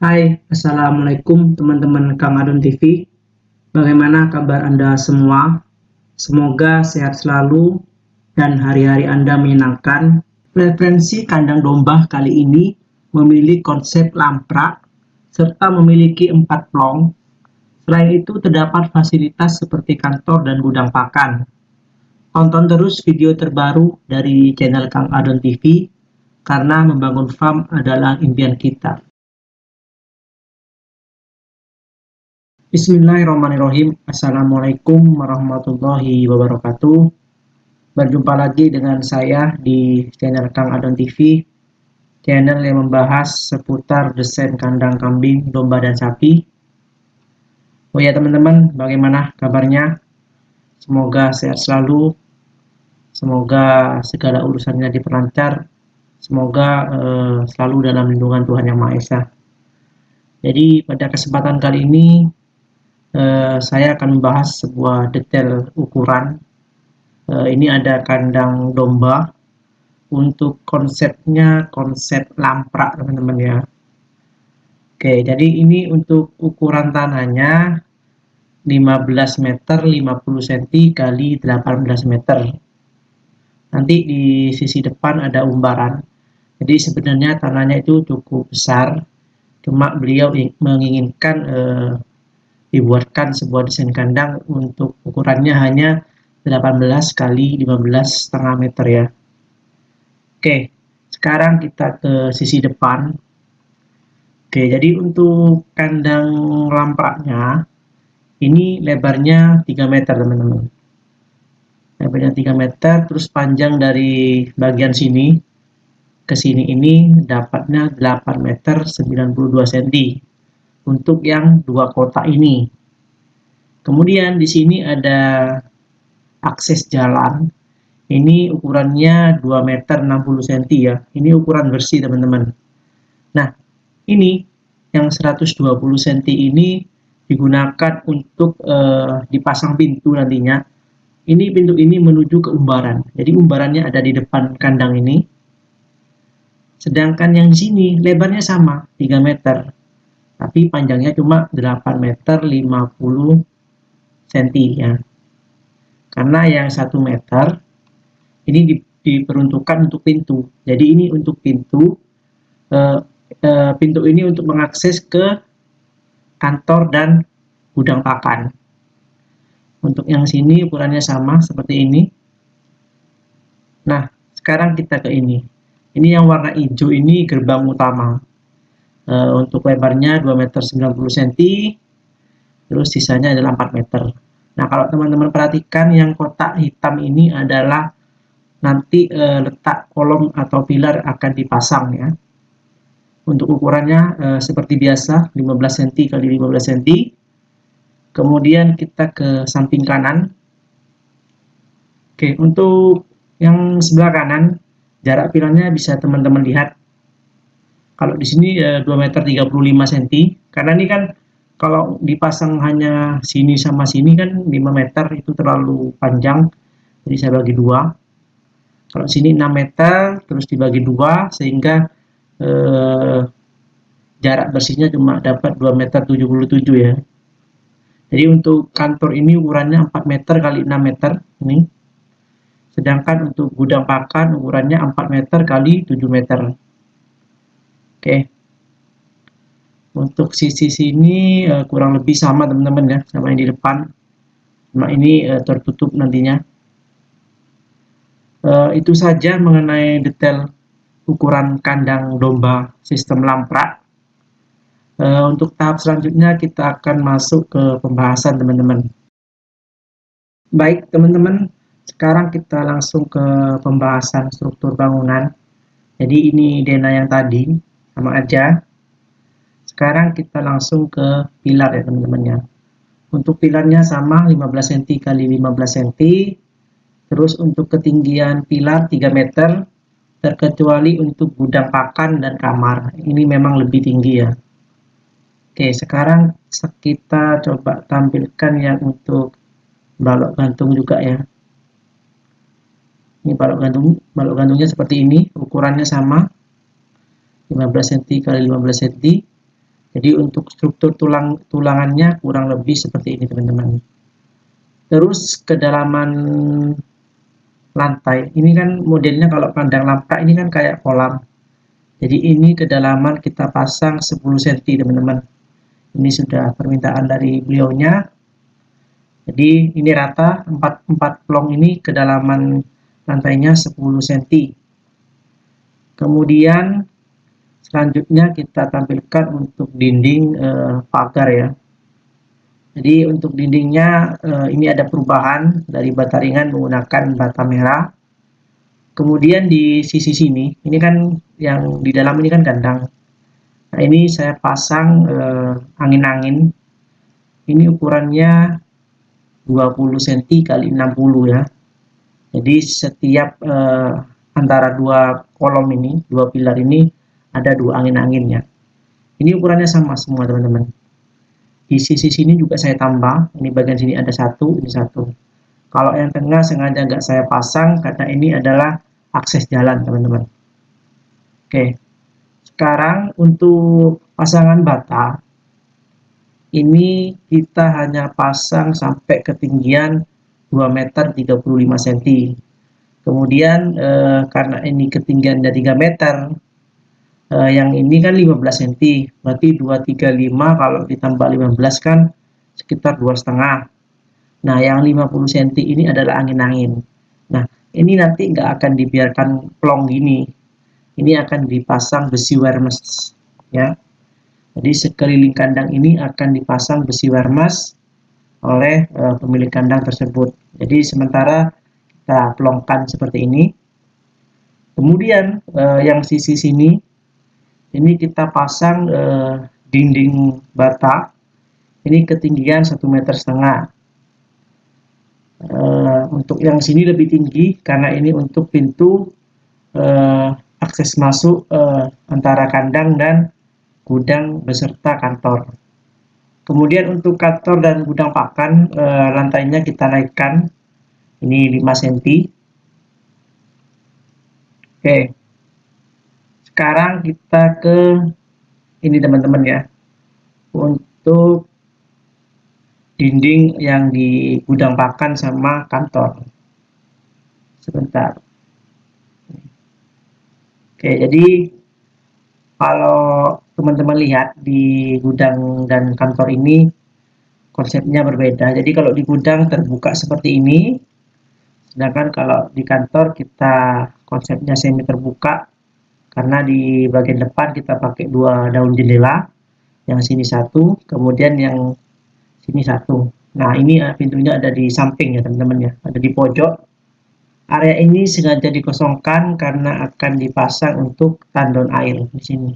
Hai, Assalamualaikum teman-teman Kang Adon TV. Bagaimana kabar Anda semua? Semoga sehat selalu dan hari-hari Anda menyenangkan. Referensi kandang domba kali ini memiliki konsep lamprak serta memiliki 4 plong. Selain itu terdapat fasilitas seperti kantor dan gudang pakan. Tonton terus video terbaru dari channel Kang Adon TV karena membangun farm adalah impian kita. Bismillahirrahmanirrahim. Assalamualaikum warahmatullahi wabarakatuh. Berjumpa lagi dengan saya di channel Kang Adon TV, channel yang membahas seputar desain kandang kambing, domba, dan sapi. Oh ya teman-teman, bagaimana kabarnya? Semoga sehat selalu, semoga segala urusannya diperlancar, semoga selalu dalam lindungan Tuhan Yang Maha Esa. Jadi pada kesempatan kali ini saya akan membahas sebuah detail ukuran. Ini ada kandang domba. Untuk konsepnya konsep lamprak teman-teman ya. Oke, jadi ini untuk ukuran tanahnya 15 meter 50 cm kali 18 meter. Nanti di sisi depan ada umbaran. Jadi sebenarnya tanahnya itu cukup besar. Cuma beliau menginginkan dibuatkan sebuah desain kandang untuk ukurannya hanya 18 kali 15,5 meter ya. Oke, sekarang kita ke sisi depan. Oke, jadi untuk kandang lampraknya ini lebarnya 3 meter teman-teman. Lebarnya 3 meter, terus panjang dari bagian sini ke sini ini dapatnya 8 meter 92 cm untuk yang dua kotak ini. Kemudian di sini ada akses jalan. Ini ukurannya 2 meter 60 cm ya. Ini ukuran bersih teman-teman. Nah, ini yang 120 cm ini digunakan untuk dipasang pintu nantinya. Ini pintu ini menuju ke umbaran. Jadi umbarannya ada di depan kandang ini. Sedangkan yang di sini lebarnya sama, 3 meter. Tapi panjangnya cuma 8 meter 50 cm ya. Karena yang 1 meter ini diperuntukkan untuk pintu. Jadi ini untuk pintu. Pintu ini untuk mengakses ke kantor dan gudang pakan. Untuk yang sini ukurannya sama seperti ini. Nah, sekarang kita ke ini. Ini yang warna hijau ini gerbang utama. Untuk lebarnya 2 meter 90 cm. Terus sisanya adalah 4 meter. Nah, kalau teman-teman perhatikan yang kotak hitam ini adalah nanti letak kolom atau pilar akan dipasang ya. Untuk ukurannya seperti biasa 15 cm kali 15 cm. Kemudian kita ke samping kanan. Oke, untuk yang sebelah kanan jarak pilarnya bisa teman-teman lihat. Kalau di sini 2 meter 35 cm. Karena ini kan kalau dipasang hanya sini sama sini kan 5 meter itu terlalu panjang. Jadi saya bagi dua. Kalau sini 6 meter terus dibagi dua sehingga jarak bersihnya cuma dapat 2 meter 77 ya. Jadi untuk kantor ini ukurannya 4 meter kali 6 meter ini. Sedangkan untuk gudang pakan ukurannya 4 meter kali 7 meter. Oke. Untuk sisi sini kurang lebih sama teman-teman ya, sama yang di depan. Cuma ini tertutup nantinya. Itu saja mengenai detail ukuran kandang domba sistem lamprak. Untuk tahap selanjutnya kita akan masuk ke pembahasan teman-teman. Baik teman-teman, sekarang kita langsung ke pembahasan struktur bangunan. Jadi ini denah yang tadi, sama aja. Sekarang kita langsung ke pilar ya teman-teman ya. Untuk pilarnya sama 15 cm kali 15 cm. Terus untuk ketinggian pilar 3 meter, terkecuali untuk gudang pakan dan kamar. Ini memang lebih tinggi ya. Oke, sekarang kita coba tampilkan yang untuk balok gantung juga ya. Ini balok gantungnya seperti ini, ukurannya sama 15 cm kali 15 cm. Jadi untuk struktur tulangannya kurang lebih seperti ini teman-teman. Terus kedalaman lantai, ini kan modelnya kalau kandang lamka ini kan kayak kolam. Jadi ini kedalaman kita pasang 10 cm teman-teman. Ini sudah permintaan dari beliaunya. Jadi ini rata 4 plong ini kedalaman lantainya 10 cm. Kemudian selanjutnya kita tampilkan untuk dinding pagar ya. Jadi untuk dindingnya ini ada perubahan dari bata ringan menggunakan bata merah. Kemudian di sisi sini, ini kan yang di dalam ini kan kandang. Nah ini saya pasang angin-angin. Ini ukurannya 20 cm kali 60 ya. Jadi setiap antara dua kolom ini, dua pilar ini ada dua angin-anginnya. Ini ukurannya sama semua teman-teman. Di sisi sini juga saya tambah. Ini bagian sini ada satu, ini satu. Kalau yang tengah sengaja nggak saya pasang karena ini adalah akses jalan teman-teman. Oke, sekarang untuk pasangan bata, ini kita hanya pasang sampai ketinggian 2 meter 35 cm. Kemudian karena ini ketinggiannya 3 meter, yang ini kan 15 cm, berarti 235 kalau ditambah 15 kan sekitar 2,5. Nah, yang 50 cm ini adalah angin-angin. Nah, ini nanti nggak akan dibiarkan plong gini. Ini akan dipasang besi wermes, ya. Jadi sekeliling kandang ini akan dipasang besi wermes oleh pemilik kandang tersebut. Jadi sementara kita plongkan seperti ini. Kemudian yang sisi sini, ini kita pasang dinding bata. Ini ketinggian 1,5 meter. Untuk yang sini lebih tinggi karena ini untuk pintu akses masuk antara kandang dan gudang beserta kantor. Kemudian untuk kantor dan gudang pakan lantainya kita naikkan ini 5 cm. Oke. Sekarang kita ke ini teman-teman ya. Untuk dinding yang di gudang pakan sama kantor. Sebentar. Oke, jadi kalau teman-teman lihat di gudang dan kantor ini konsepnya berbeda. Jadi kalau di gudang terbuka seperti ini, sedangkan kalau di kantor kita konsepnya semi terbuka karena di bagian depan kita pakai dua daun jendela, yang sini satu, kemudian yang sini satu. Nah ini pintunya ada di samping ya teman-teman ya, ada di pojok. Area ini sengaja dikosongkan karena akan dipasang untuk tandon air di sini.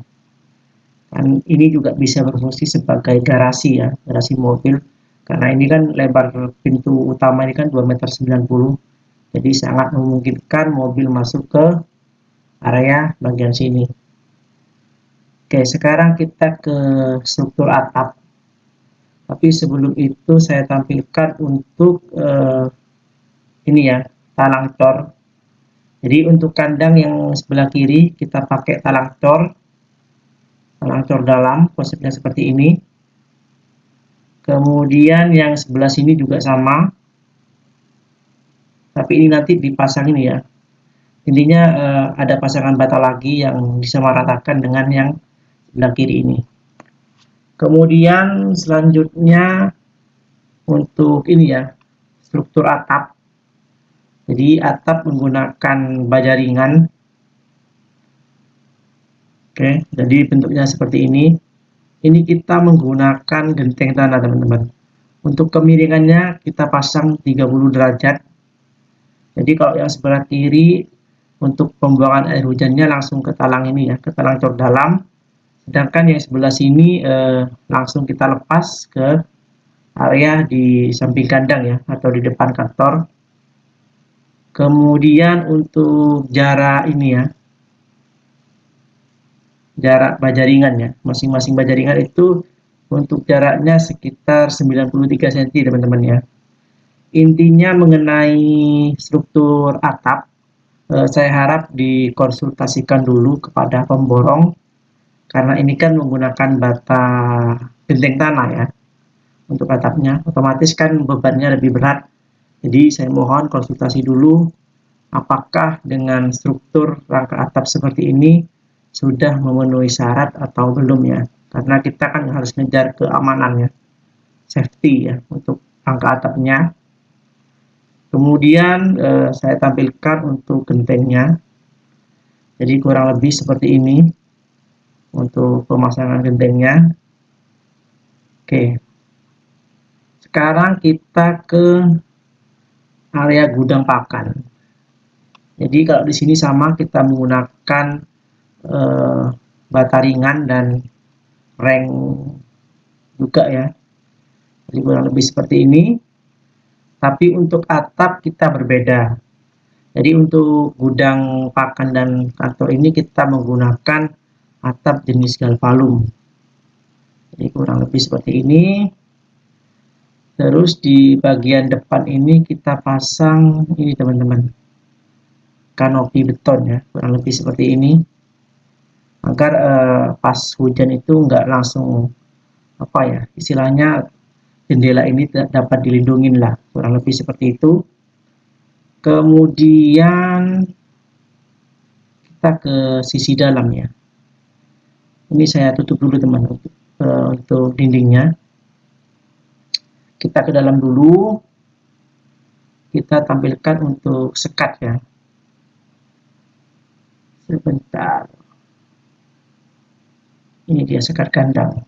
Dan ini juga bisa berfungsi sebagai garasi ya, garasi mobil. Karena ini kan lebar pintu utama ini kan 2,90 meter. Jadi sangat memungkinkan mobil masuk ke area bagian sini. Oke, sekarang kita ke struktur atap. Tapi sebelum itu saya tampilkan untuk ini ya, talang cor. Jadi untuk kandang yang sebelah kiri kita pakai talang cor dalam, konsepnya seperti ini. Kemudian yang sebelah sini juga sama, tapi ini nanti dipasang ini ya. Intinya ada pasangan bata lagi yang disamaratakan dengan yang sebelah kiri ini. Kemudian selanjutnya untuk ini ya, struktur atap. Jadi atap menggunakan baja ringan. Oke, jadi bentuknya seperti ini. Ini kita menggunakan genteng tanah teman-teman. Untuk kemiringannya kita pasang 30 derajat. Jadi kalau yang sebelah kiri untuk pembuangan air hujannya langsung ke talang ini ya, ke talang cor dalam. Sedangkan yang sebelah sini langsung kita lepas ke area di samping kandang ya, atau di depan kantor. Kemudian untuk jarak ini ya, jarak baja ringan ya, masing-masing baja ringan itu untuk jaraknya sekitar 93 cm teman-teman ya. Intinya mengenai struktur atap, saya harap dikonsultasikan dulu kepada pemborong karena ini kan menggunakan bata genteng tanah ya untuk atapnya, otomatis kan bebannya lebih berat. Jadi saya mohon konsultasi dulu apakah dengan struktur rangka atap seperti ini sudah memenuhi syarat atau belum ya, karena kita kan harus ngejar keamanannya, safety ya untuk rangka atapnya. Kemudian saya tampilkan untuk gentengnya, jadi kurang lebih seperti ini untuk pemasangan gentengnya. Oke, sekarang kita ke area gudang pakan. Jadi kalau di sini sama kita menggunakan bata ringan dan reng juga ya. Jadi kurang lebih seperti ini. Tapi untuk atap kita berbeda. Jadi untuk gudang pakan dan kantor ini kita menggunakan atap jenis galvalum. Jadi kurang lebih seperti ini. Terus di bagian depan ini kita pasang ini teman-teman, kanopi beton ya, kurang lebih seperti ini, agar pas hujan itu nggak langsung apa ya istilahnya jendela ini dapat dilindungi lah, kurang lebih seperti itu. Kemudian kita ke sisi dalam ya. Ini saya tutup dulu teman untuk dindingnya. Kita ke dalam dulu. Kita tampilkan untuk sekat ya. Sebentar. Ini dia sekat kandang.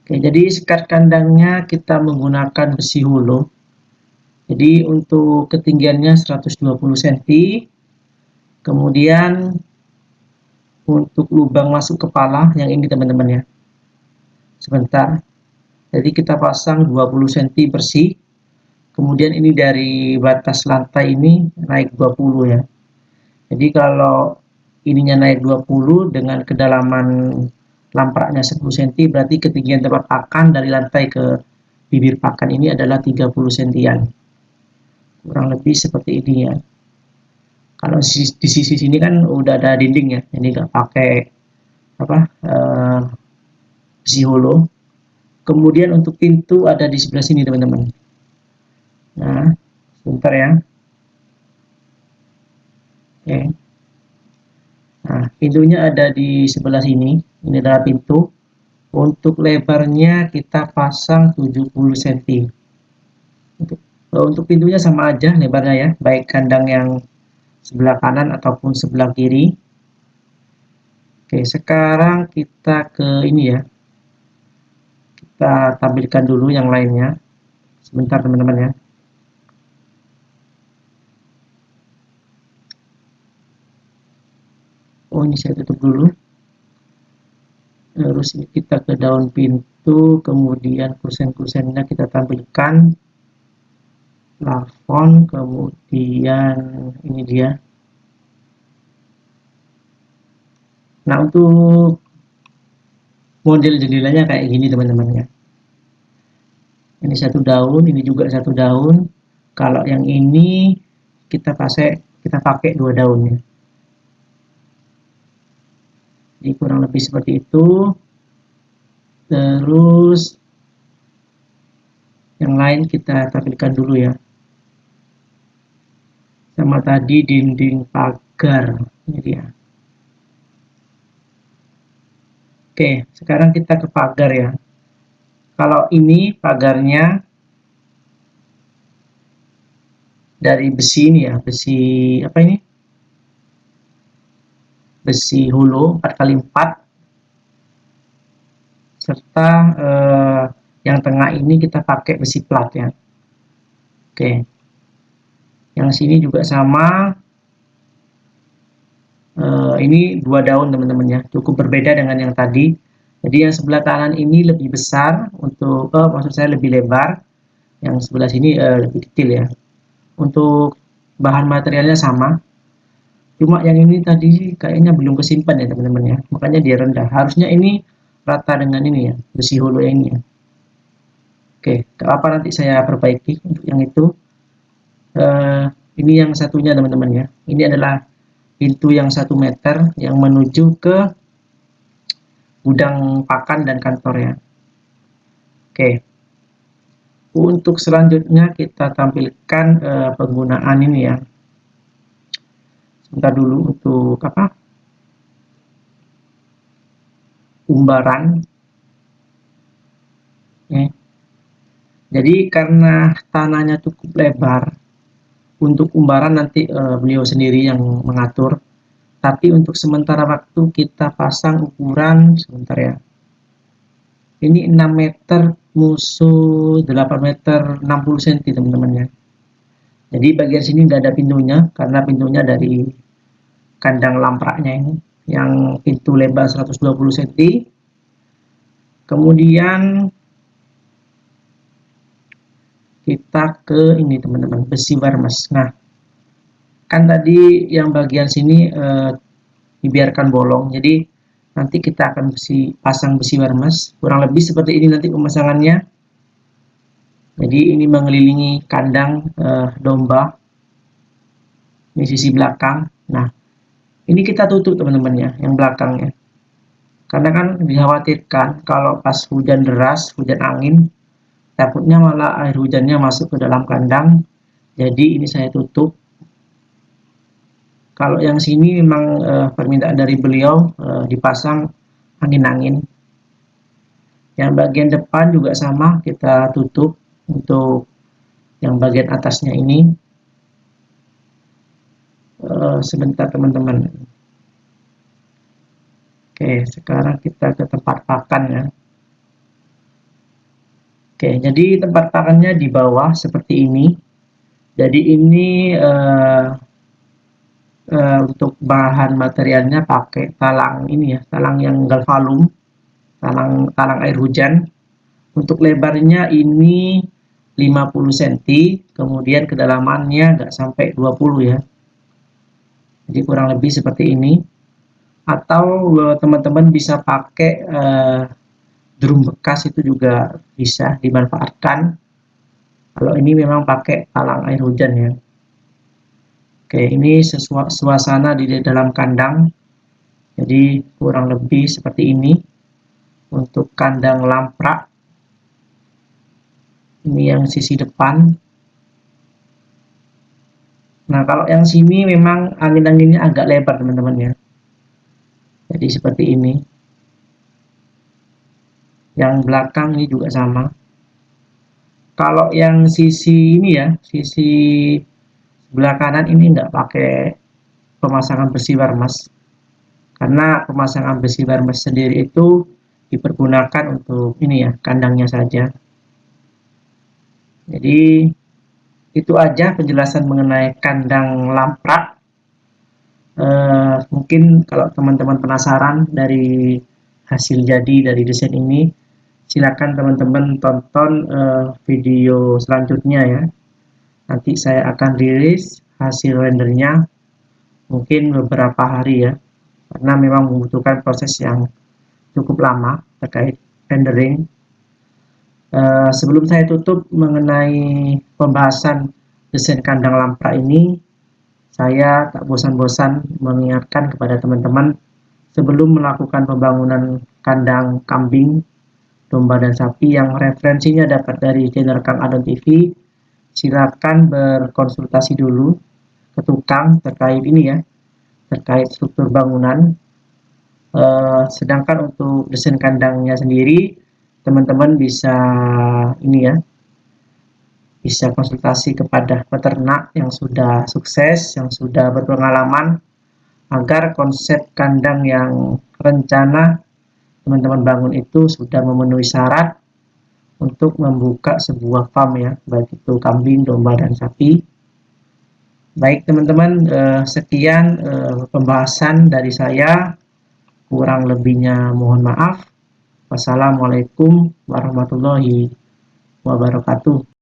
Oke, jadi sekat kandangnya kita menggunakan besi holo. Jadi untuk ketinggiannya 120 cm. Kemudian untuk lubang masuk kepala yang ini teman-teman ya. Sebentar. Jadi kita pasang 20 cm bersih. Kemudian ini dari batas lantai ini naik 20 ya. Jadi kalau ininya naik 20 dengan kedalaman lampraknya 10 cm, berarti ketinggian tempat pakan dari lantai ke bibir pakan ini adalah 30 cm. Kurang lebih seperti ini ya. Kalau di sisi sini kan udah ada dinding ya, jadi nggak pakai apa besi holo. Kemudian untuk pintu ada di sebelah sini teman-teman. Nah, sebentar ya. Oke. Nah, pintunya ada di sebelah sini. Ini adalah pintu. Untuk lebarnya kita pasang 70 cm. Untuk pintunya sama aja lebarnya ya, baik kandang yang sebelah kanan ataupun sebelah kiri. Oke, sekarang kita ke ini ya. Kita tampilkan dulu yang lainnya. Sebentar teman-teman ya. Oh, ini saya tutup dulu. Terus kita ke daun pintu, kemudian kusen-kusennya kita tampilkan. Plafon, kemudian ini dia. Nah, untuk model jendelanya kayak gini teman-teman ya. Ini satu daun, ini juga satu daun. Kalau yang ini kita pakai dua daunnya. Jadi kurang lebih seperti itu. Terus yang lain kita tampilkan dulu ya. Sama tadi dinding pagar, ini dia. Oke, sekarang kita ke pagar ya. Kalau ini pagarnya dari besi ini ya, besi apa ini? Besi holo 4x4 serta yang tengah ini kita pakai besi plat ya. Oke. Yang sini juga sama. Ini dua daun teman-teman ya, cukup berbeda dengan yang tadi. Jadi yang sebelah kanan ini lebih besar untuk maksud saya lebih lebar, yang sebelah sini lebih kecil ya. Untuk bahan materialnya sama, cuma yang ini tadi kayaknya belum kesimpan ya teman-teman ya, makanya dia rendah. Harusnya ini rata dengan ini ya, besi holo yang ini ya. Oke, apa nanti saya perbaiki untuk yang itu. Ini yang satunya teman-teman ya, ini adalah pintu yang 1 meter yang menuju ke gudang pakan dan kantornya. Oke, untuk selanjutnya kita tampilkan penggunaan ini ya. Sebentar dulu untuk umbaran. Ya. Jadi karena tanahnya cukup lebar, untuk umbaran nanti beliau sendiri yang mengatur. Tapi untuk sementara waktu kita pasang ukuran sebentar ya. Ini 6 meter musuh 8 meter 60 cm teman-teman ya. Jadi bagian sini nggak ada pintunya karena pintunya dari kandang lampraknya ini yang pintu lebar 120 cm. Kemudian kita ke ini teman-teman, besi barmes. Nah, kan tadi yang bagian sini dibiarkan bolong. Jadi nanti kita akan pasang besi barmes. Kurang lebih seperti ini nanti pemasangannya. Jadi ini mengelilingi kandang domba. Ini sisi belakang. Nah, ini kita tutup teman-teman ya, yang belakangnya. Karena kan dikhawatirkan kalau pas hujan deras, hujan angin, takutnya malah air hujannya masuk ke dalam kandang. Jadi ini saya tutup. Kalau yang sini memang permintaan dari beliau dipasang angin-angin. Yang bagian depan juga sama, kita tutup untuk yang bagian atasnya ini. Sebentar teman-teman. Oke, sekarang kita ke tempat pakan ya. Oke, jadi tempat pakannya di bawah seperti ini. Jadi ini untuk bahan materialnya pakai talang ini ya, talang yang galvalum, talang air hujan. Untuk lebarnya ini 50 cm, kemudian kedalamannya nggak sampai 20 ya. Jadi kurang lebih seperti ini. Atau teman-teman bisa pakai drum bekas, itu juga bisa dimanfaatkan. Kalau ini memang pakai talang air hujan ya. Oke, ini suasana di dalam kandang. Jadi kurang lebih seperti ini untuk kandang lamprak. Ini yang sisi depan. Nah, kalau yang sini memang angin-anginnya agak lebar teman-teman ya. Jadi seperti ini. Yang belakang ini juga sama. Kalau yang sisi ini ya, sisi sebelah kanan ini nggak pakai pemasangan besi barmes. Karena pemasangan besi barmes sendiri itu dipergunakan untuk ini ya, kandangnya saja. Jadi itu aja penjelasan mengenai kandang lamprak. Mungkin kalau teman-teman penasaran dari hasil jadi dari desain ini, silakan teman-teman tonton video selanjutnya ya. Nanti saya akan rilis hasil rendernya mungkin beberapa hari ya, karena memang membutuhkan proses yang cukup lama terkait rendering. Sebelum saya tutup mengenai pembahasan desain kandang lamprak ini, saya tak bosan-bosan mengingatkan kepada teman-teman sebelum melakukan pembangunan kandang kambing, domba dan sapi yang referensinya dapat dari channel Kang Adon TV, silakan berkonsultasi dulu ke tukang terkait ini ya, terkait struktur bangunan. Sedangkan untuk desain kandangnya sendiri, teman-teman bisa ini ya, bisa konsultasi kepada peternak yang sudah sukses, yang sudah berpengalaman, agar konsep kandang yang rencana teman-teman bangun itu sudah memenuhi syarat untuk membuka sebuah farm ya, baik itu kambing, domba, dan sapi. Baik teman-teman, sekian pembahasan dari saya, kurang lebihnya mohon maaf. Wassalamualaikum warahmatullahi wabarakatuh.